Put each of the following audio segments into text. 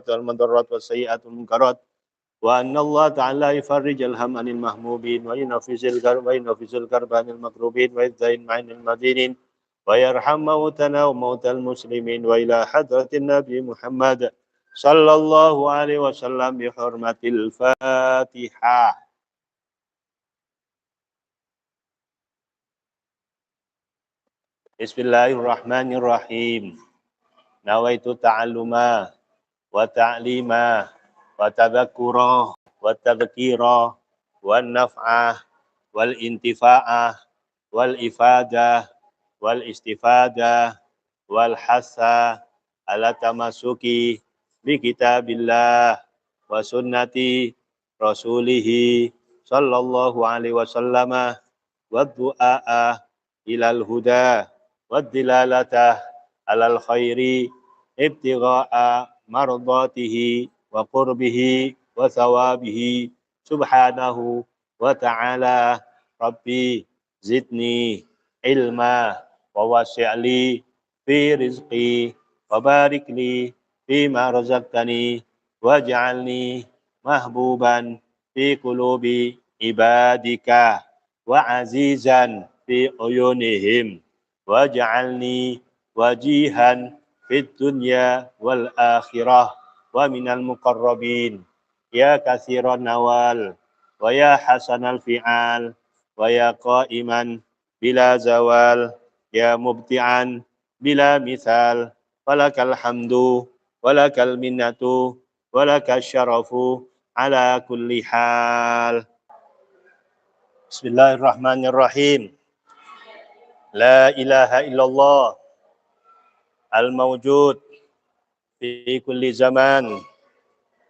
والمضرات والسيئات والمنكرات وأن الله تعالى يفرج الهم عن المهمومين وينفذ الكرب عن المكروبين ويزين عن المدينين ويرحم موتنا وموتى المسلمين وإلى حضرة النبي محمد صلى الله عليه وسلم بحرمة الفاتحة. Bismillahirrahmanirrahim. Nawaitu ta'alluma wa ta'lima wa tadhakkura wa tadhkira wa naf'ah wal intifa'ah wal ifadah wal istifadah wal hasa ala tamasuki bi kitabillah wa sunnati rasulihi sallallahu alaihi wasallam wa du'a ilal huda والدلالة على الخير ابتغاء مرضاته وقربه وثوابه سبحانه وتعالى ربي زدني علما ووسع لي في رزقي وبارك لي فيما رزقتني واجعلني محبوبا في قلوب عبادك وعزيزا في عيونهم waj'alni wajihan fid dunya wal akhirah wa minal muqarrabin ya katsiran nawal wa ya hasanal fi'al wa ya qa'iman bila zawal ya mubti'an bila mithal walakal hamdu walakal minnatu walakal syarafu ala kulli hal. Bismillahirrahmanirrahim. La ilaha illallah al-mawjud fi kulli zaman.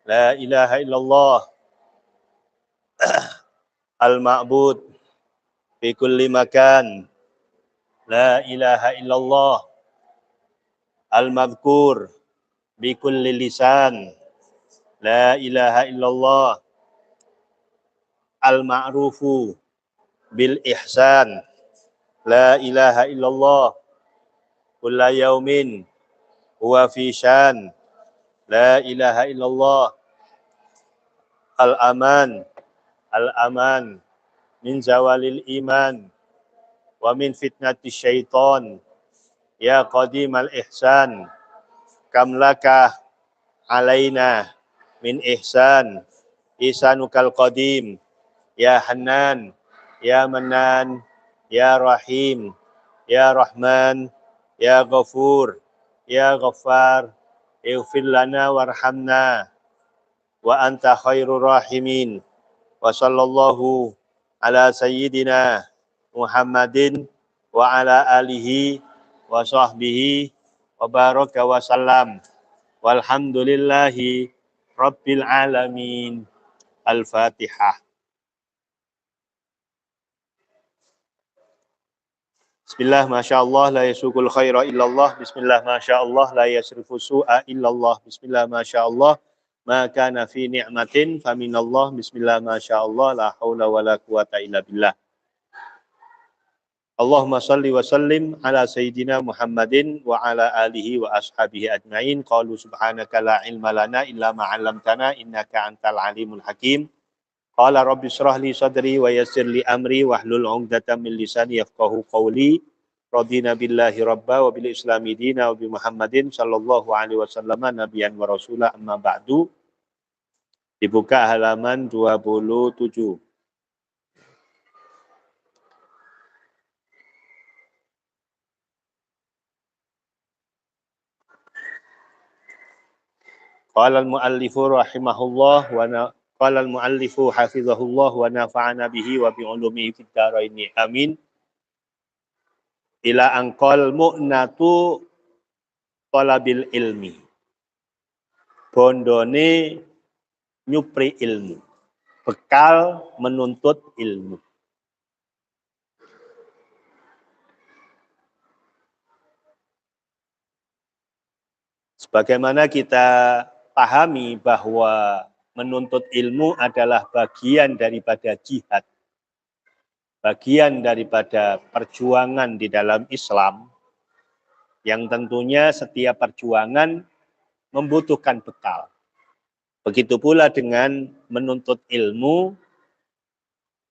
La ilaha illallah al-ma'bud fi kulli makan. La ilaha illallah al-madhkur bi kulli lisan. La ilaha illallah al-ma'rufu bil ihsan. La ilaha illallah kulla yaumin huwa fi syan. La ilaha illallah al-aman min zawalil iman wa min fitnati syaitan. Ya qadimal ihsan kam laka alaina min ihsan ihsanukal qadim. Ya Hannan ya Mannan ya Rahim, ya Rahman, ya Ghafur, ya Ghaffar, ighfir lana warhamna, wa anta khairur rahimin, wa sallallahu ala sayyidina Muhammadin, wa ala alihi, wa sahbihi, wa baraka wa salam, walhamdulillahi rabbil alamin. Al-Fatihah. Bismillah, masyaallah, la yasukul khaira illallah. Bismillah, masyaallah, la yasrifu su'a illallah. Bismillah, masyaallah, ma kana fi ni'matin faminallah. Bismillah, masyaallah, la haula wa la quwata illa billah. Allahumma salli wa sallim ala sayyidina Muhammadin wa ala alihi wa ashabihi ajma'in. Qalu subhanaka la ilma lana illa ma 'allamtana innaka antal alimul hakim. Qala rabbi shrah li sadri wa yassir li amri wahlul 'uqdatam min lisani yafqahu qawli. Radina billahi rabba wa bil islami dina wa bi Muhammadin sallallahu alaihi wasallam nabiyyan wa rasula amma ba'du. Dibuka halaman 27. Qala al-muallifu rahimahullah wa qala al-muallifu hafizahullah wa nafa'ana bihi wa bi ulumihi fid dharain amin. Ila angqal mu'natu talabil ilmi. Bondone nyupri ilmu. Bekal menuntut ilmu. Sebagaimana kita pahami bahwa menuntut ilmu adalah bagian daripada jihad, bagian daripada perjuangan di dalam Islam, yang tentunya setiap perjuangan membutuhkan bekal. Begitu pula dengan menuntut ilmu,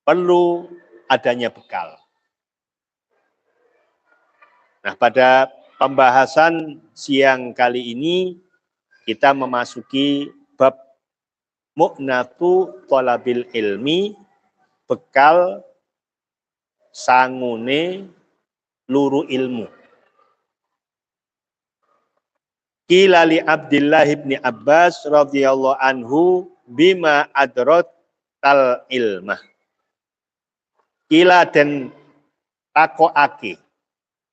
perlu adanya bekal. Nah, pada pembahasan siang kali ini, kita memasuki bab mu'natu thalabil ilmi, bekal sangune luru ilmu. Qila li Abdillah ibn Abbas radhiyallahu anhu bima adrat tal ilmah. Qila dan takoake,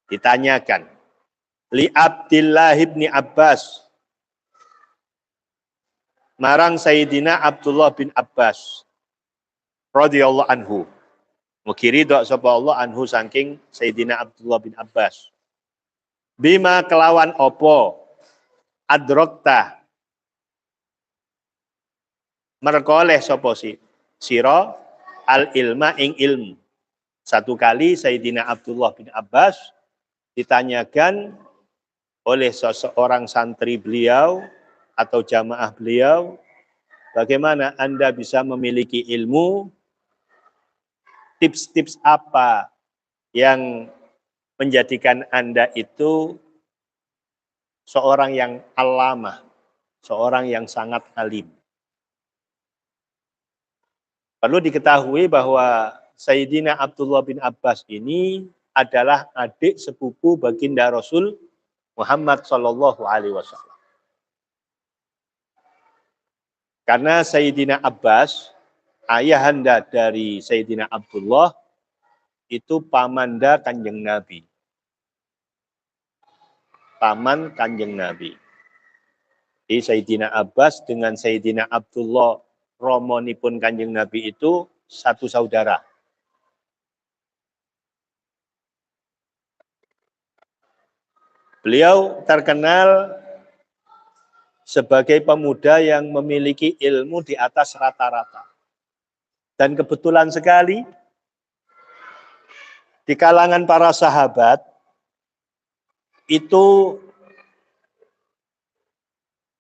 ditanyakan. Li Abdillah ibn Abbas, marang Sayyidina Abdullah bin Abbas radhiyallahu anhu. Mugi ridho sapa Allah anhu saking Sayyidina Abdullah bin Abbas. Bima kelawan opo adrokta merkoleh sapa sira al ilma ing ilmu. Satu kali Sayyidina Abdullah bin Abbas ditanyakan oleh seseorang santri beliau atau jamaah beliau, bagaimana Anda bisa memiliki ilmu, tips-tips apa yang menjadikan Anda itu seorang yang alamah, seorang yang sangat alim. Perlu diketahui bahwa Sayyidina Abdullah bin Abbas ini adalah adik sepupu baginda Rasul Muhammad Shallallahu Alaihi Wasallam. Karena Sayyidina Abbas, ayahanda dari Sayyidina Abdullah, itu pamanda Kanjeng Nabi. Paman Kanjeng Nabi. Jadi Sayyidina Abbas dengan Sayyidina Abdullah, romonipun Kanjeng Nabi itu satu saudara. Beliau terkenal sebagai pemuda yang memiliki ilmu di atas rata-rata. Dan kebetulan sekali, di kalangan para sahabat, itu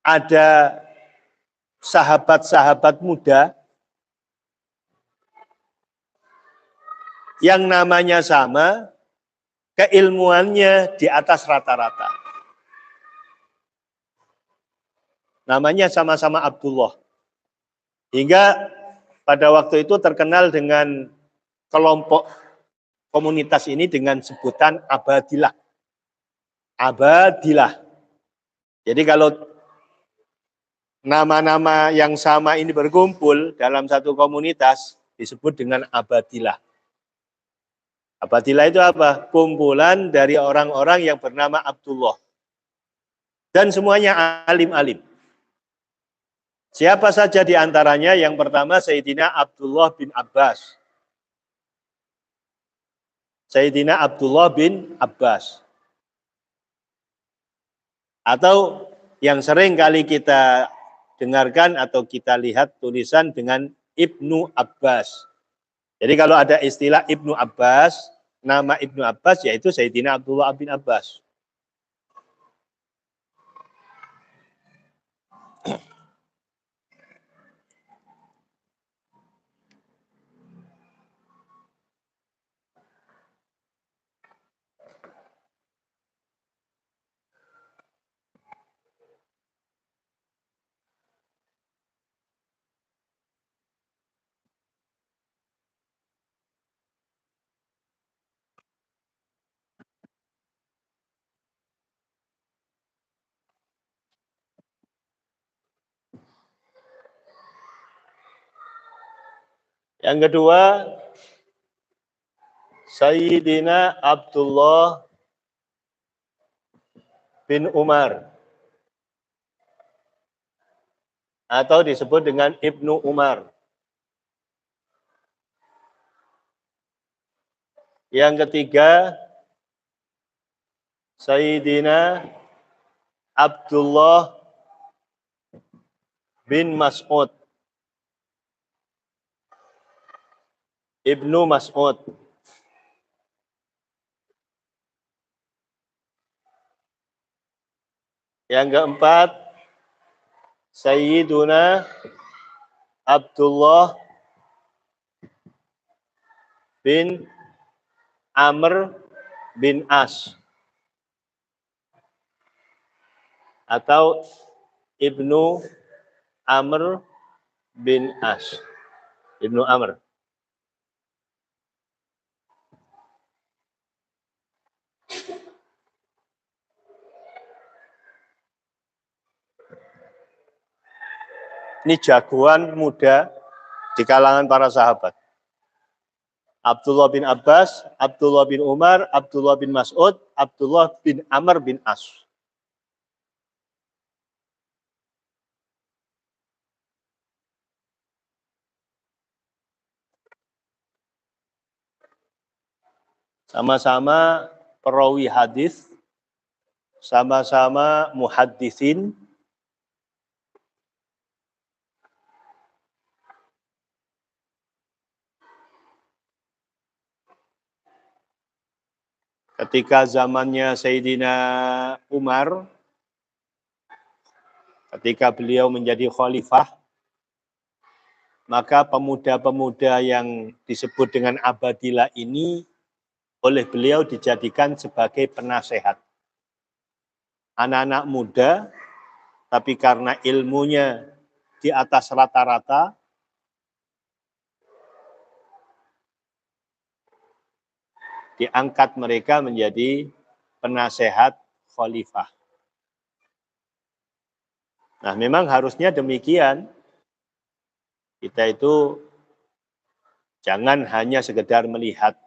ada sahabat-sahabat muda yang namanya sama, keilmuannya di atas rata-rata. Namanya sama-sama Abdullah. Hingga pada waktu itu terkenal dengan kelompok komunitas ini dengan sebutan Abadilah. Abadilah. Jadi kalau nama-nama yang sama ini berkumpul dalam satu komunitas disebut dengan Abadilah. Abadilah itu apa? Kumpulan dari orang-orang yang bernama Abdullah. Dan semuanya alim-alim. Siapa saja di antaranya? Yang pertama Sayyidina Abdullah bin Abbas. Sayyidina Abdullah bin Abbas. Atau yang sering kali kita dengarkan atau kita lihat tulisan dengan Ibnu Abbas. Jadi kalau ada istilah Ibnu Abbas, nama Ibnu Abbas yaitu Sayyidina Abdullah bin Abbas. Yang kedua, Sayyidina Abdullah bin Umar. Atau disebut dengan Ibnu Umar. Yang ketiga, Sayyidina Abdullah bin Mas'ud. Ibnu Mas'ud. Yang keempat, Sayyiduna Abdullah bin Amr bin As atau Ibnu Amr bin As. Ibnu Amr. Ini jagoan muda di kalangan para sahabat. Abdullah bin Abbas, Abdullah bin Umar, Abdullah bin Mas'ud, Abdullah bin Amr bin As. Sama-sama perawi hadis, sama-sama muhaddisin. Ketika zamannya Sayyidina Umar, ketika beliau menjadi khalifah, maka pemuda-pemuda yang disebut dengan Abadilah ini oleh beliau dijadikan sebagai penasehat. Anak-anak muda, tapi karena ilmunya di atas rata-rata, diangkat mereka menjadi penasehat khalifah. Nah, memang harusnya demikian. Kita itu jangan hanya sekedar melihat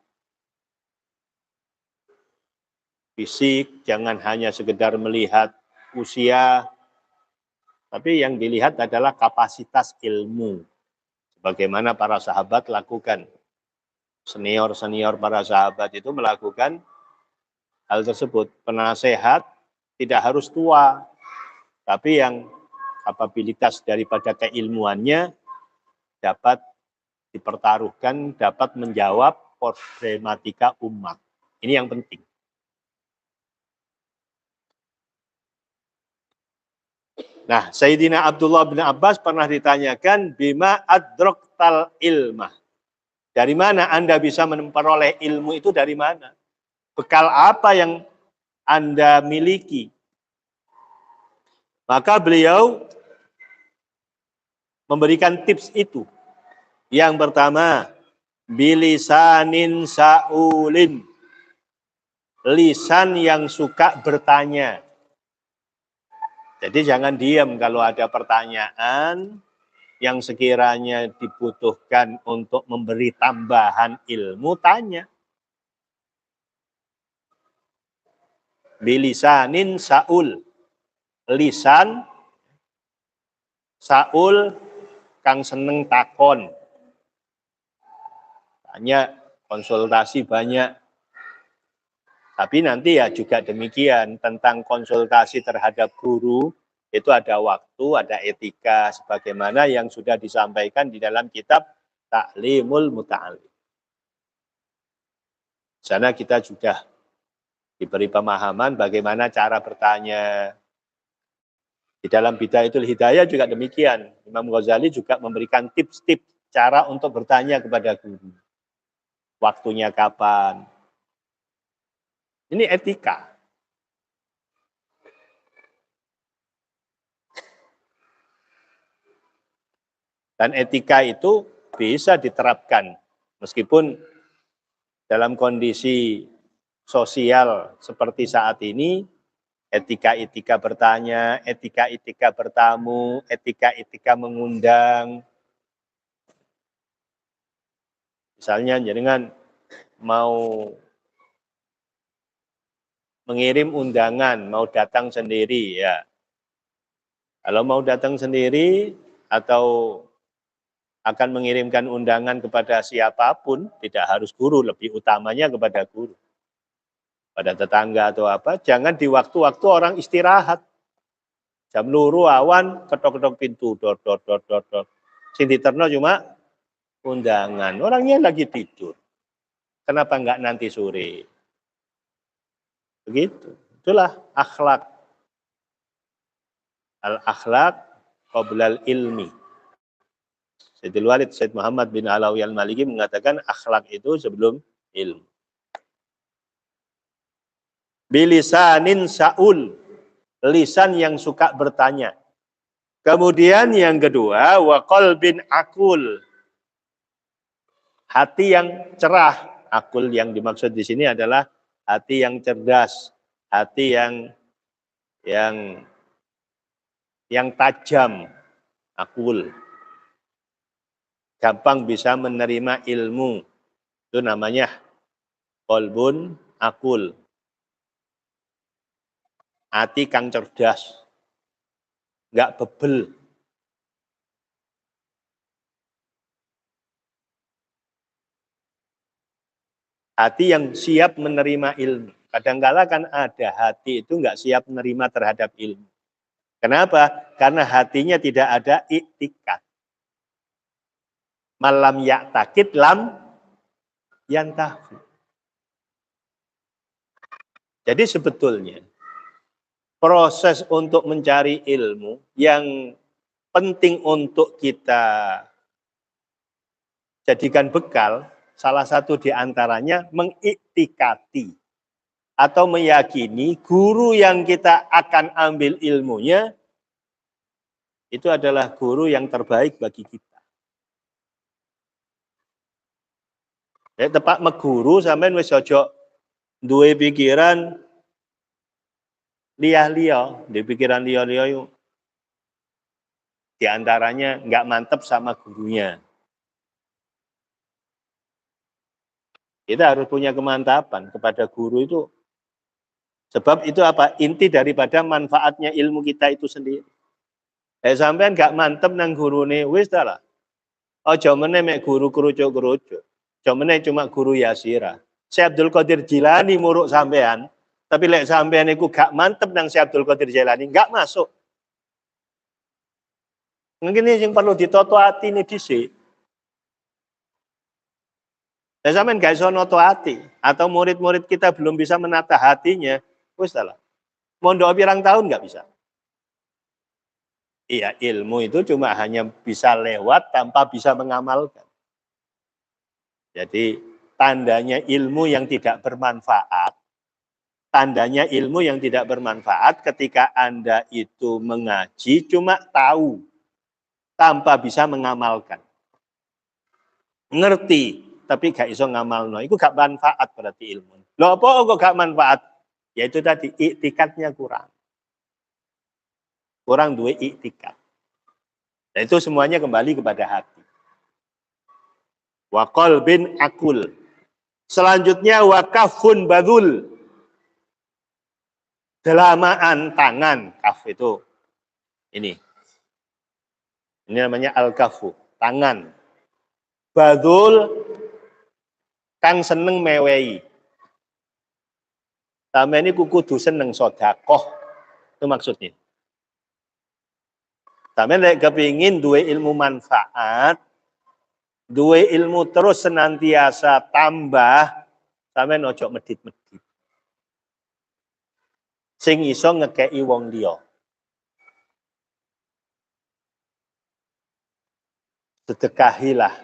fisik, jangan hanya sekedar melihat usia, tapi yang dilihat adalah kapasitas ilmu. Bagaimana para sahabat lakukan. Senior-senior para sahabat itu melakukan hal tersebut. Penasehat tidak harus tua, tapi yang kapabilitas daripada keilmuannya dapat dipertaruhkan, dapat menjawab problematika umat. Ini yang penting. Nah, Sayyidina Abdullah bin Abbas pernah ditanyakan, bima adroktal ilmah. Dari mana Anda bisa memperoleh ilmu itu dari mana? Bekal apa yang Anda miliki? Maka beliau memberikan tips itu. Yang pertama, bilisanin sa'ulin. Lisan yang suka bertanya. Jadi jangan diam kalau ada pertanyaan yang sekiranya dibutuhkan untuk memberi tambahan ilmu, tanya. Bilisanin sa'ul. Lisan sa'ul kang seneng takon. Tanya, konsultasi banyak. Tapi nanti ya juga demikian, tentang konsultasi terhadap guru, itu ada waktu, ada etika, sebagaimana yang sudah disampaikan di dalam kitab Ta'limul Muta'alim. Di sana kita sudah diberi pemahaman bagaimana cara bertanya. Di dalam Bidayatul Hidayah juga demikian. Imam Ghazali juga memberikan tips-tips cara untuk bertanya kepada guru. Waktunya kapan? Ini etika. Dan etika itu bisa diterapkan. Meskipun dalam kondisi sosial seperti saat ini, etika-etika bertanya, etika-etika bertamu, etika-etika mengundang. Misalnya jenengan mau mengirim undangan, mau datang sendiri ya. Kalau mau datang sendiri atau akan mengirimkan undangan kepada siapapun, tidak harus guru, lebih utamanya kepada guru. Pada tetangga atau apa, jangan di waktu-waktu orang istirahat. Jam luru awan, ketok-ketok pintu, dot, dot, dot, dot, dot. Sing diterno cuma undangan, orangnya lagi tidur. Kenapa enggak nanti sore? Begitu. Itulah akhlak. Al-akhlak qablal ilmi. Sayyidul Walid Said Muhammad bin Alawi al-Maliki mengatakan akhlak itu sebelum ilmu. Bilisanin sa'ul, lisan yang suka bertanya. Kemudian yang kedua, wa qalbin akul, hati yang cerah. Akul yang dimaksud di sini adalah hati yang cerdas, hati yang tajam, akul. Gampang bisa menerima ilmu. Itu namanya qalbun akul. Hati kang cerdas, enggak bebel. Hati yang siap menerima ilmu. Kadang-kala kan ada hati itu enggak siap menerima terhadap ilmu. Kenapa? Karena hatinya tidak ada iktikat. Malam ya'takid lam yantahu. Jadi sebetulnya proses untuk mencari ilmu yang penting untuk kita jadikan bekal, salah satu di antaranya mengiktikati atau meyakini guru yang kita akan ambil ilmunya itu adalah guru yang terbaik bagi kita. Ya, tepat meguru sampean wis aja duwe pikiran liya-liya, di pikiran liya-liya yuk. Di antaranya nggak mantep sama gurunya. Kita harus punya kemantapan kepada guru itu. Sebab itu apa? Inti daripada manfaatnya ilmu kita itu sendiri. Sampean nggak mantep nang gurune wis ta lah. Aja meneh mek guru kerucuk-kerucuk. Aja meneh cuma guru Yasira. Syekh Abdul Qadir Jilani muruk sampean, tapi lek sampean iku gak mantep nang Syekh Abdul Qadir Jilani, gak masuk. Mungkin ini yang perlu ditoto hati ini dhisik. Ya sampean gak iso noto hati atau murid-murid kita belum bisa menata hatinya, wis lah. Mondok pirang tahun gak bisa. Iya, ilmu itu cuma hanya bisa lewat tanpa bisa mengamalkan. Jadi tandanya ilmu yang tidak bermanfaat, tandanya ilmu yang tidak bermanfaat ketika Anda itu mengaji cuma tahu tanpa bisa mengamalkan. Ngerti tapi gak iso ngamalno, itu gak manfaat berarti ilmu. Loh apa kok gak manfaat? Yaitu tadi iktikatnya kurang. Kurang duwe iktikat. Dan itu semuanya kembali kepada hati. Wa qalbin akul. Selanjutnya wakafun badul. Delamaan tangan, kaf itu ini namanya al-kafu, tangan. Badul kang seneng mewehi. Sampe ini kudu seneng sedekah. Itu maksudnya. Sampe nek kepingin duwe ilmu manfaat, duwe ilmu terus senantiasa tambah, sampe ojo medit-medit. Sing iso ngekei wong liya. Sedekahilah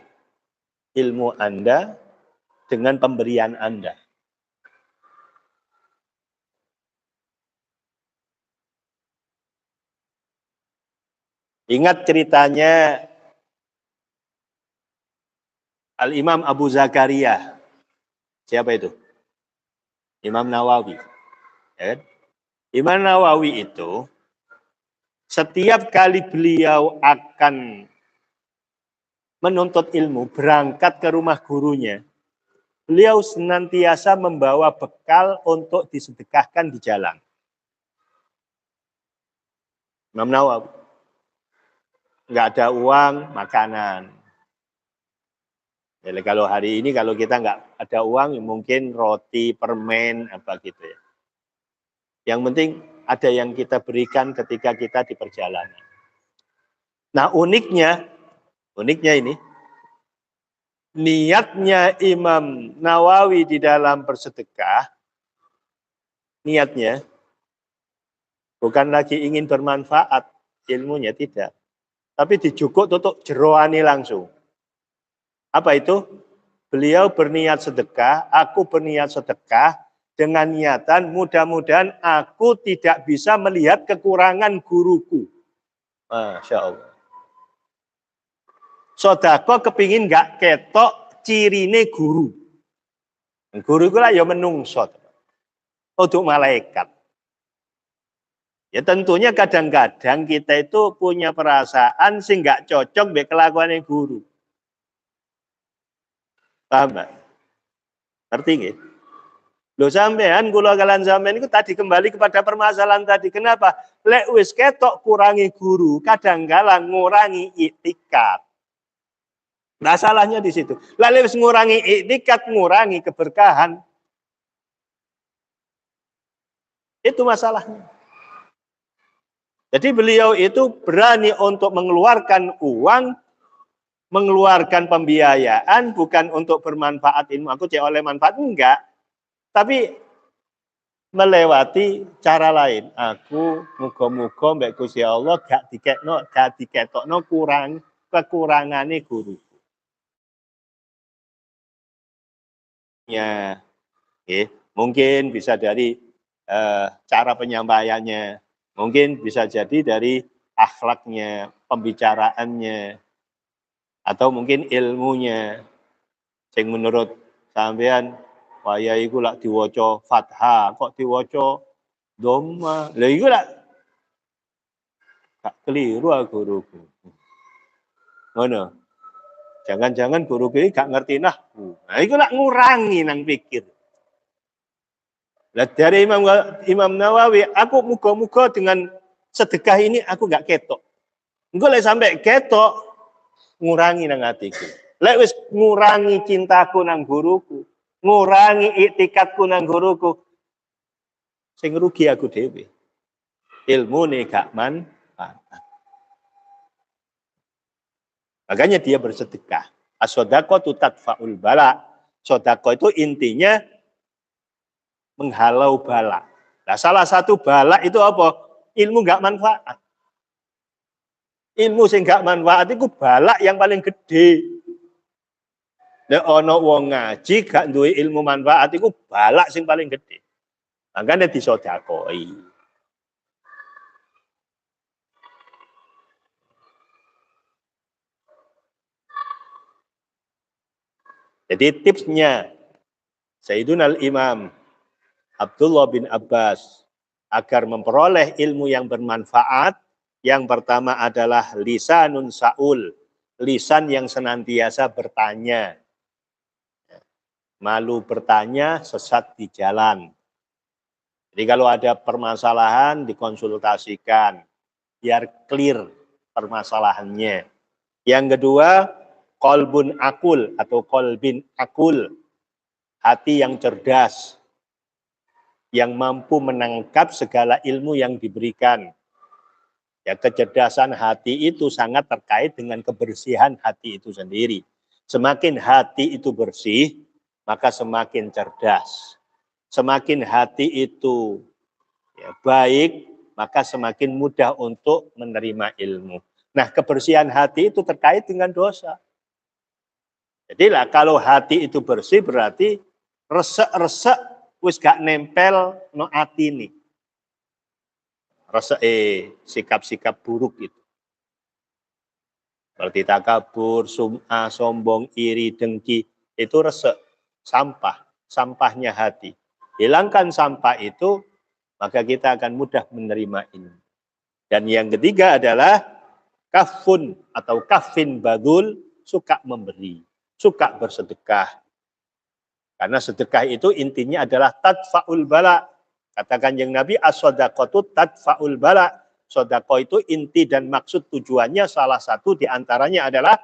ilmu Anda dengan pemberian Anda. Ingat ceritanya Al-Imam Abu Zakaria. Siapa itu? Imam Nawawi. Ya kan? Imam Nawawi itu setiap kali beliau akan menuntut ilmu, berangkat ke rumah gurunya, beliau senantiasa membawa bekal untuk disedekahkan di jalan. Imam Nawawi. Nggak ada uang, makanan. Jadi kalau hari ini kalau kita nggak ada uang, mungkin roti, permen, apa gitu ya. Yang penting ada yang kita berikan ketika kita di perjalanan. Nah uniknya ini, niatnya Imam Nawawi di dalam bersedekah, niatnya bukan lagi ingin bermanfaat ilmunya, tidak. tapi dijukuk tutuk jeroani langsung. Apa itu? Beliau berniat sedekah, aku berniat sedekah dengan niatan mudah-mudahan aku tidak bisa melihat kekurangan guruku. Masya Allah. Sodako kepingin gak ketok cirine guru. Guru itu lah ya menungso. Untuk malaikat. Ya tentunya kadang-kadang kita itu punya perasaan sih gak cocok dengan kelakuannya guru. Paham Mbak? Ngerti nggih? Lho sampean kula kalian sampean itu tadi kembali kepada permasalahan tadi. Kenapa? Lek wis ketok kurangi guru, kadang-kala ngurangi iktikat. Nah salahnya di situ. Lek wis ngurangi iktikat, ngurangi keberkahan. Itu masalahnya. Jadi beliau itu berani untuk mengeluarkan uang, mengeluarkan pembiayaan bukan untuk bermanfaat ilmu. Aku cek oleh manfaat enggak. Tapi melewati cara lain. Aku muga-muga mbek Gusti Allah gak diketokno kekurangane guru. Ya, mungkin bisa dari cara penyampaiannya, mungkin bisa jadi dari akhlaknya, pembicaraannya, atau mungkin ilmunya. Sing menurut sampean waya iku lak diwaca fathah, kok diwaca dhamma. Lha iku lak gak keliru guruku. Ngono. Jangan-jangan guruku iki gak ngerti nahwu. Nah iku lak ngurangi nang pikir. Lah dari Imam Nawawi, aku muga-muga dengan sedekah ini aku gak ketok. Engko lek sampai ketok ngurangi nang atiku. Lek wis ngurangi cintaku nang guruku, ngurangi iktikadku nang guruku, sing rugi aku dhewe. Ilmune gak manfaat. Makanya dia bersedekah. As-shadaqatu tadfa'ul bala. Sedekah itu intinya menghalau bala. Nah, salah satu bala itu apa? Ilmu gak manfaat. Ilmu sing gak manfaat itu bala yang paling gede. Nek ana wong ngaji gak duwe ilmu manfaat iku balak sing paling gede. Makanya disodakoi. Jadi tipsnya Sayyiduna Al-Imam Abdullah bin Abbas agar memperoleh ilmu yang bermanfaat, yang pertama adalah lisanun sa'ul, lisan yang senantiasa bertanya. Malu bertanya, sesat di jalan. Jadi kalau ada permasalahan dikonsultasikan, biar clear permasalahannya. Yang kedua, qalbun akul atau qalbin akul, hati yang cerdas, yang mampu menangkap segala ilmu yang diberikan. Ya, kecerdasan hati itu sangat terkait dengan kebersihan hati itu sendiri. Semakin hati itu bersih, maka semakin cerdas. Semakin hati itu baik, maka semakin mudah untuk menerima ilmu. Nah, kebersihan hati itu terkait dengan dosa. Jadi lah kalau hati itu bersih berarti resek-resek wis gak nempel no atine. Resek sikap-sikap buruk itu. Seperti takabur, sum'ah, sombong, iri, dengki, itu resek, sampahnya hati. Hilangkan sampah itu, maka kita akan mudah menerima ilmu. Dan yang ketiga adalah kafun atau kafin badul, suka memberi, suka bersedekah. Karena sedekah itu intinya adalah tadfa'ul bala. Katakan yang Nabi, as-shadaqatu tadfa'ul bala. Sedekah itu inti dan maksud tujuannya salah satu diantaranya adalah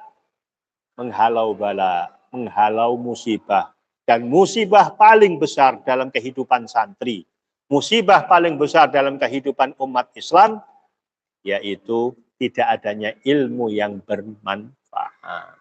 menghalau bala, menghalau musibah. Dan musibah paling besar dalam kehidupan santri, musibah paling besar dalam kehidupan umat Islam, yaitu tidak adanya ilmu yang bermanfaat.